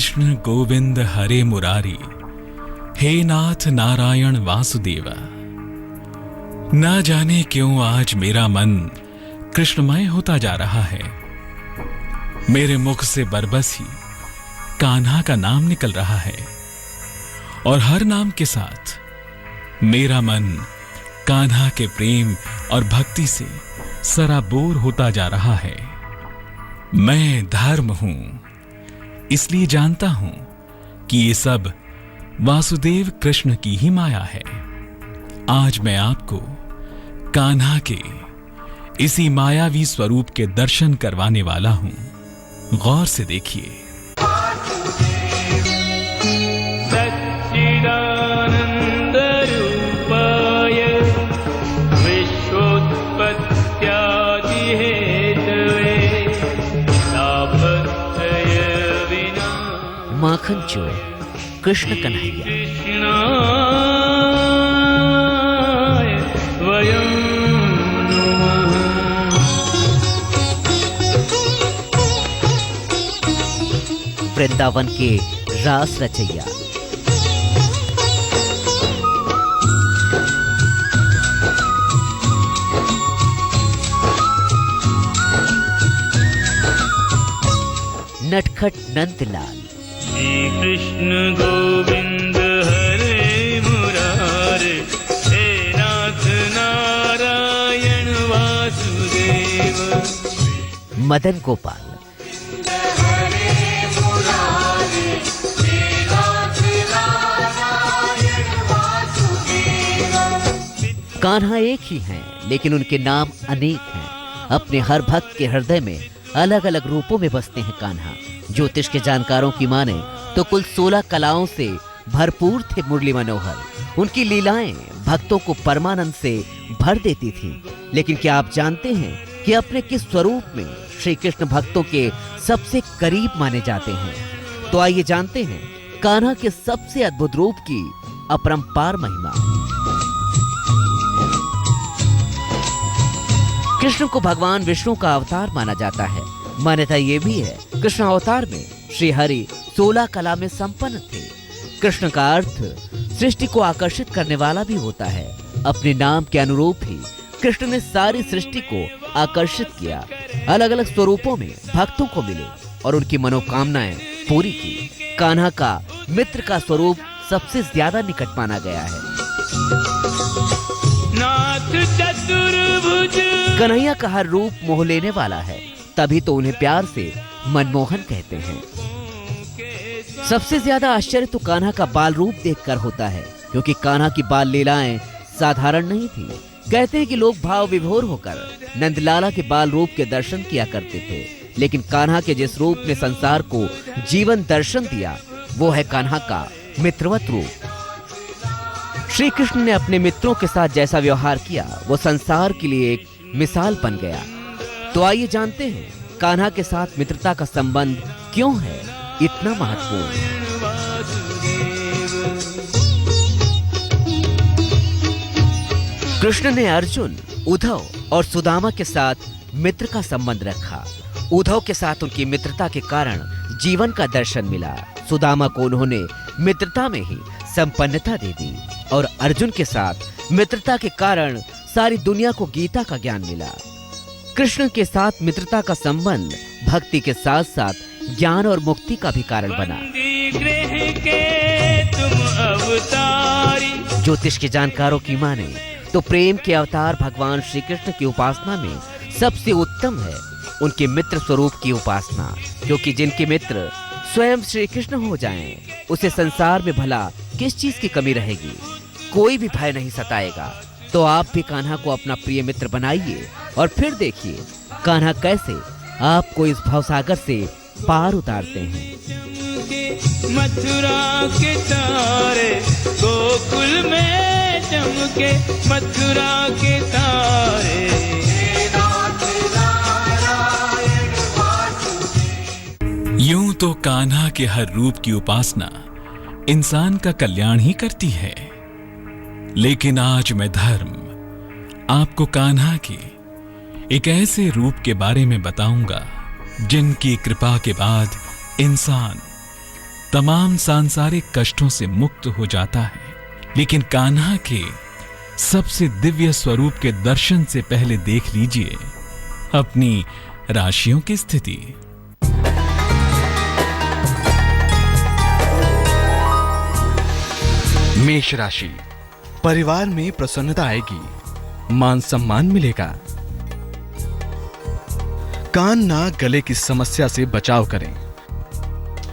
कृष्ण गोविंद हरे मुरारी, हे नाथ नारायण वासुदेवा। ना जाने क्यों आज मेरा मन कृष्णमय होता जा रहा है। मेरे मुख से बरबस ही कान्हा का नाम निकल रहा है और हर नाम के साथ मेरा मन कान्हा के प्रेम और भक्ति से सराबोर होता जा रहा है। मैं धर्म हूं, इसलिए जानता हूं कि ये सब वासुदेव कृष्ण की ही माया है। आज मैं आपको कान्हा के इसी मायावी स्वरूप के दर्शन करवाने वाला हूं। गौर से देखिए। माखन चोर कृष्ण कन्हैया। वृंदावन के रास रचैया। नटखट नंदलाल। श्री कृष्ण गोविंद हरे मुरारे, हे नाथ नारायण वासुदेव। मदन गोपाल। कान्हा एक ही हैं, लेकिन उनके नाम अनेक हैं। अपने हर भक्त के हृदय में अलग अलग रूपों में बसते हैं कान्हा। ज्योतिष के जानकारों की माने तो कुल 16 कलाओं से भरपूर थे मुरली मनोहर। उनकी लीलाएं भक्तों को परमानंद से भर देती थीं। लेकिन क्या आप जानते हैं कि अपने किस स्वरूप में श्री कृष्ण भक्तों के सबसे करीब माने जाते हैं? तो आइए जानते हैं कान्हा के सबसे अद्भुत रूप की अपरंपार महिमा। कृष्ण को भगवान विष्णु का अवतार माना जाता है। मान्यता ये भी है कृष्ण अवतार में श्री हरि 16 कला में संपन्न थे। कृष्ण का अर्थ सृष्टि को आकर्षित करने वाला भी होता है। अपने नाम के अनुरूप ही कृष्ण ने सारी सृष्टि को आकर्षित किया। अलग अलग स्वरूपों में भक्तों को मिले और उनकी मनोकामनाएं पूरी की। कान्हा का मित्र का स्वरूप सबसे ज्यादा निकट माना गया है। नाथ चतुर्भुज। कन्हैया का हर रूप मोह लेने वाला है, तभी तो उन्हें प्यार से मनमोहन कहते हैं। सबसे ज्यादा आश्चर्य तो कान्हा का बाल रूप देखकर होता है, क्योंकि कान्हा की बाल लीलाएं साधारण नहीं थी। कहते हैं कि लोग भाव विभोर होकर नंदलाला के बाल रूप के दर्शन किया करते थे, लेकिन कान्हा के जिस रूप ने संसार को जीवन दर्शन दिया वो है कान्हा का मित्रवत रूप। श्री कृष्ण ने अपने मित्रों के साथ जैसा व्यवहार किया वो संसार के लिए एक मिसाल बन गया। तो आइए जानते हैं कान्हा के साथ मित्रता का संबंध क्यों है इतना महत्वपूर्ण। कृष्ण ने अर्जुन, उद्धव और सुदामा के साथ मित्र का संबंध रखा। उद्धव के साथ उनकी मित्रता के कारण जीवन का दर्शन मिला। सुदामा को उन्होंने मित्रता में ही संपन्नता दे दी और अर्जुन के साथ मित्रता के कारण सारी दुनिया को गीता का ज्ञान मिला। कृष्ण के साथ मित्रता का संबंध भक्ति के साथ साथ ज्ञान और मुक्ति का भी कारण बना। ज्योतिष के जानकारों की माने तो प्रेम के अवतार भगवान श्री कृष्ण की उपासना में सबसे उत्तम है उनके मित्र स्वरूप की उपासना, क्योंकि जिनके मित्र स्वयं श्री कृष्ण हो जाएं, उसे संसार में भला किस चीज की कमी रहेगी। कोई भी भय नहीं सताएगा। तो आप भी कान्हा को अपना प्रिय मित्र बनाइए और फिर देखिए कान्हा कैसे आपको इस भवसागर से पार उतारते हैं। मथुरा के तारे गोकुल में चमके, मथुरा के तारे। यूं तो कान्हा के हर रूप की उपासना इंसान का कल्याण ही करती है, लेकिन आज मैं धर्म आपको कान्हा के एक ऐसे रूप के बारे में बताऊंगा जिनकी कृपा के बाद इंसान तमाम सांसारिक कष्टों से मुक्त हो जाता है। लेकिन कान्हा के सबसे दिव्य स्वरूप के दर्शन से पहले देख लीजिए अपनी राशियों की स्थिति। मेष राशि, परिवार में प्रसन्नता आएगी, मान सम्मान मिलेगा। कान नाक गले की समस्या से बचाव करें।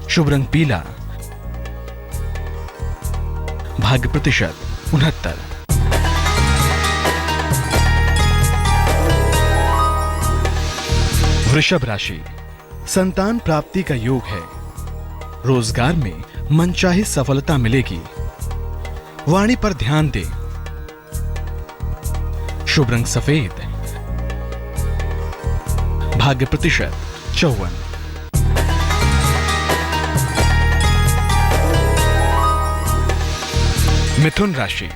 शुभ रंग पीला। भाग्य प्रतिशत 69। वृषभ राशि, संतान प्राप्ति का योग है। रोजगार में मनचाही सफलता मिलेगी। वाणी पर ध्यान दें। शुभ रंग सफेद। भाग्य प्रतिशत 54। मिथुन राशि,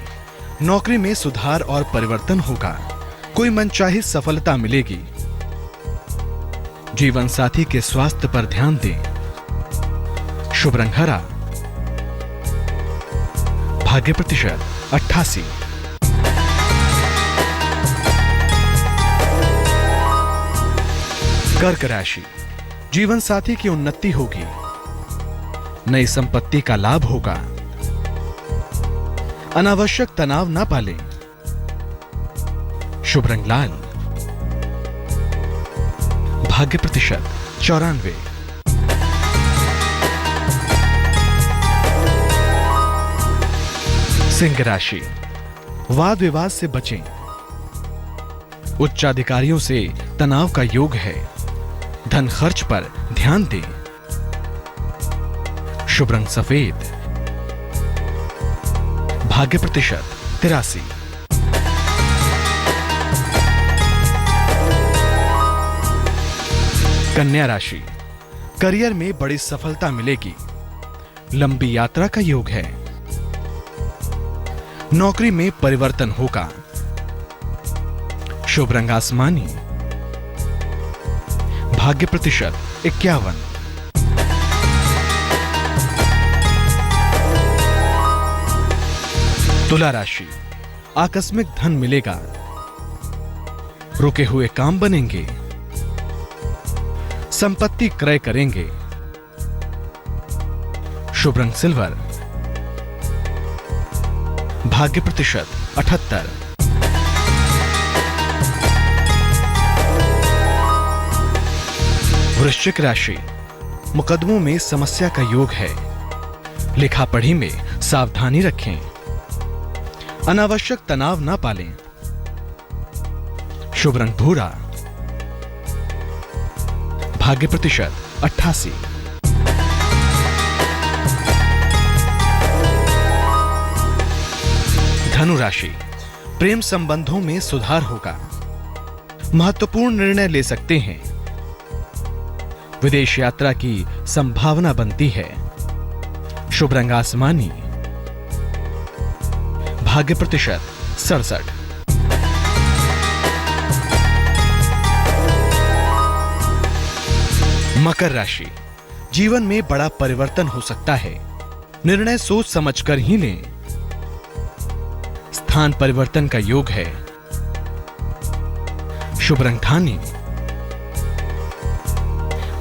नौकरी में सुधार और परिवर्तन होगा। कोई मनचाही सफलता मिलेगी। जीवन साथी के स्वास्थ्य पर ध्यान दें। शुभ रंग हरा। भाग्य प्रतिशत 88। कर्क राशि, जीवन साथी की उन्नति होगी। नई संपत्ति का लाभ होगा। अनावश्यक तनाव ना पालें। शुभ रंग लाल। भाग्य प्रतिशत 94। सिंह राशि, वाद विवाद से बचें। उच्चाधिकारियों से तनाव का योग है। धन खर्च पर ध्यान दें। शुभ रंग सफेद। भाग्य प्रतिशत 83। कन्या राशि, करियर में बड़ी सफलता मिलेगी। लंबी यात्रा का योग है। नौकरी में परिवर्तन होगा। शुभ रंग आसमानी। भाग्य प्रतिशत 51। तुला राशि, आकस्मिक धन मिलेगा। रुके हुए काम बनेंगे। संपत्ति क्रय करेंगे। शुभ रंग सिल्वर। भाग्य प्रतिशत 78। वृश्चिक राशि, मुकदमों में समस्या का योग है। लिखा पढ़ी में सावधानी रखें। अनावश्यक तनाव ना पालें। शुभ रंग भूरा। भाग्य प्रतिशत 88। धनु राशि, प्रेम संबंधों में सुधार होगा। महत्वपूर्ण निर्णय ले सकते हैं। विदेश यात्रा की संभावना बनती है। शुभ रंग आसमानी। भाग्य प्रतिशत 67। मकर राशि, जीवन में बड़ा परिवर्तन हो सकता है। निर्णय सोच समझकर ही लें। स्थान परिवर्तन का योग है। शुभ रंग धानी।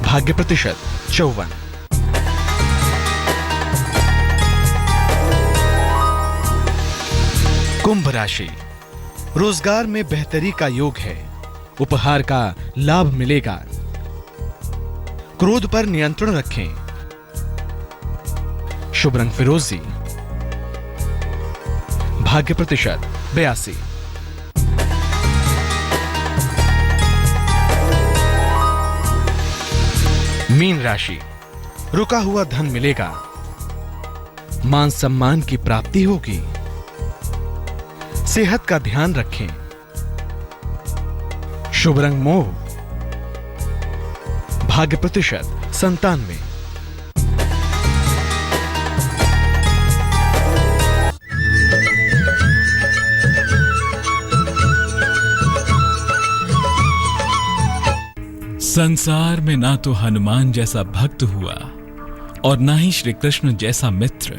भाग्य प्रतिशत 54। कुंभ राशि, रोजगार में बेहतरी का योग है। उपहार का लाभ मिलेगा। क्रोध पर नियंत्रण रखें। शुभ रंग फिरोजी। भाग्य प्रतिशत 82। मीन राशि, रुका हुआ धन मिलेगा। मान सम्मान की प्राप्ति होगी। सेहत का ध्यान रखें। शुभ रंग मोह। भाग्य प्रतिशत 97। संसार में ना तो हनुमान जैसा भक्त हुआ और ना ही श्री कृष्ण जैसा मित्र।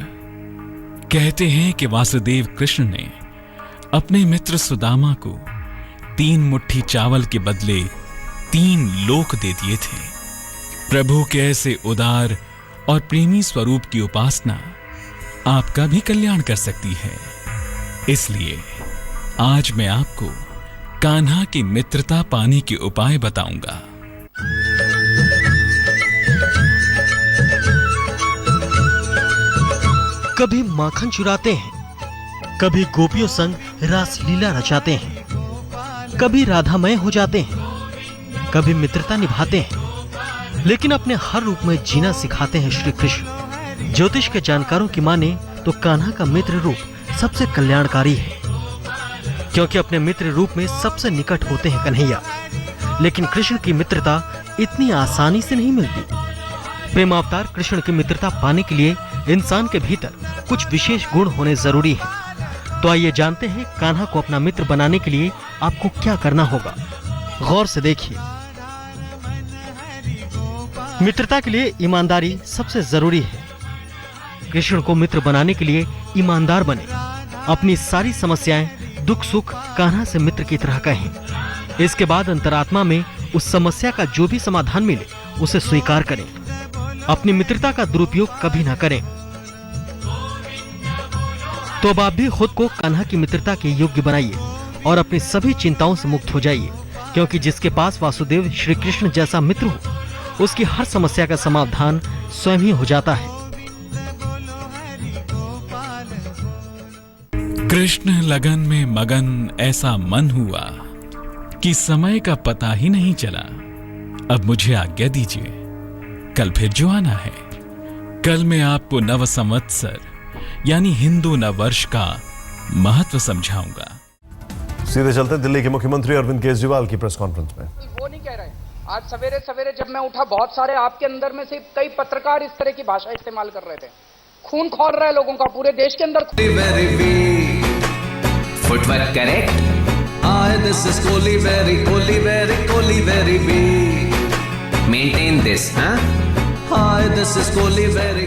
कहते हैं कि वासुदेव कृष्ण ने अपने मित्र सुदामा को 3 मुट्ठी चावल के बदले 3 लोक दे दिए थे। प्रभु के ऐसे उदार और प्रेमी स्वरूप की उपासना आपका भी कल्याण कर सकती है। इसलिए आज मैं आपको कान्हा की मित्रता पाने के उपाय बताऊंगा। कभी माखन चुराते हैं, कभी गोपियों संग रासलीला रचाते हैं, कभी राधामय हो जाते हैं, कभी मित्रता निभाते हैं, लेकिन अपने हर रूप में जीना सिखाते हैं श्री कृष्ण। ज्योतिष के जानकारों की माने तो कान्हा का मित्र रूप सबसे कल्याणकारी है, क्योंकि अपने मित्र रूप में सबसे निकट होते हैं कन्हैया। लेकिन कृष्ण की मित्रता इतनी आसानी से नहीं मिलती। प्रेमावतार कृष्ण की मित्रता पाने के लिए इंसान के भीतर कुछ विशेष गुण होने जरूरी है। तो आइए जानते हैं कान्हा को अपना मित्र बनाने के लिए आपको क्या करना होगा। गौर से देखिए। मित्रता के लिए ईमानदारी सबसे जरूरी है। कृष्ण को मित्र बनाने के लिए ईमानदार बने। अपनी सारी समस्याएं, दुख सुख कान्हा से मित्र की तरह कहें। इसके बाद अंतरात्मा में उस समस्या का जो भी समाधान मिले उसे स्वीकार करें। अपनी मित्रता का दुरुपयोग कभी ना करें। तो अब आप भी खुद को कान्हा की मित्रता के योग्य बनाइए और अपनी सभी चिंताओं से मुक्त हो जाइए, क्योंकि जिसके पास वासुदेव श्री कृष्ण जैसा मित्र हो उसकी हर समस्या का समाधान स्वयं ही हो जाता है। कृष्ण लगन में मगन ऐसा मन हुआ कि समय का पता ही नहीं चला। अब मुझे आज्ञा दीजिए, कल फिर जो आना है। कल मैं आपको नव संवत्सर यानी हिंदू नववर्ष का महत्व समझाऊंगा। सीधे चलते दिल्ली के मुख्यमंत्री अरविंद केजरीवाल की प्रेस कॉन्फ्रेंस में। वो नहीं कह रहे। आज सवेरे सवेरे जब मैं उठा, बहुत सारे आपके अंदर में से कई पत्रकार इस तरह की भाषा इस्तेमाल कर रहे थे। खून खौल रहा है लोगों का पूरे देश के अंदर। Footwork correct. This is Kohli very V. Maintain this, हाँ? This is Kohli very